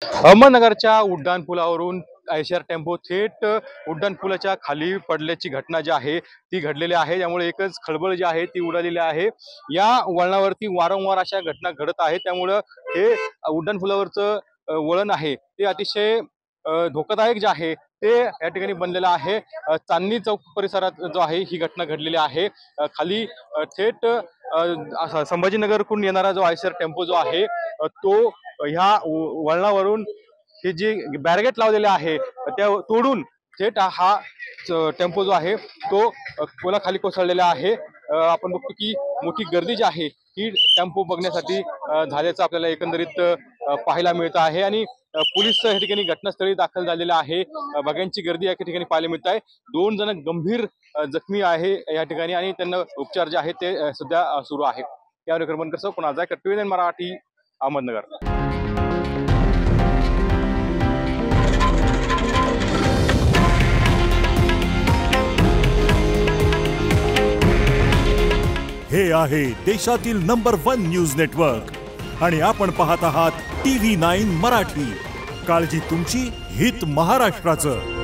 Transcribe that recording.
अहमदनगरच्या उड्डाणपुलावरून Eicher tempo थेट उड्डाणपुलाच्या खाली पडल्याची घटना जी आहे ती घडलेली आहे। त्यामुळे एकच खळबळ जी आहे ती उडालेली आहे। या वळणावरती वारंवार अशा घटना घडत आहेत, त्यामुळे हे उड्डाणपुलावरचं वळण आहे ते अतिशय धोकादायक जे आहे ते या ठिकाणी बनलेलं आहे। चांदणी चौक परिसरात जो आहे ही घटना घडलेली आहे। खाली थेट संभाजीनगरकडून येणारा जो आयशर टेम्पो जो आहे तो ह्या वळणावरून हे जे बॅरिगेट लावलेले आहे त्या तोडून थेट हा टेम्पो जो आहे तो पुलाखाली कोसळलेला आहे। आपण बघतो की मोठी गर्दी जी आहे ही टेम्पो बघण्यासाठी झाल्याचं आपल्याला एकंदरीत पाहायला मिळत आहे आणि पोलीस या ठिकाणी घटनास्थळी दाखल झालेला आहे। बघ्यांची गर्दी या ठिकाणी पाहायला मिळत आहे। 2 जण गंभीर जखमी आहे या ठिकाणी आणि त्यांना उपचार जे आहे ते सध्या सुरू आहे। त्यावर क्रमांक पुन्हा जाय टीव्ही मराठी अहमदनगर। हे आहे देशातील नंबर 1 न्यूज नेटवर्क आणि आपण पाहत आहात TV9 मराठी। काळजी तुमची, हित महाराष्ट्राचं।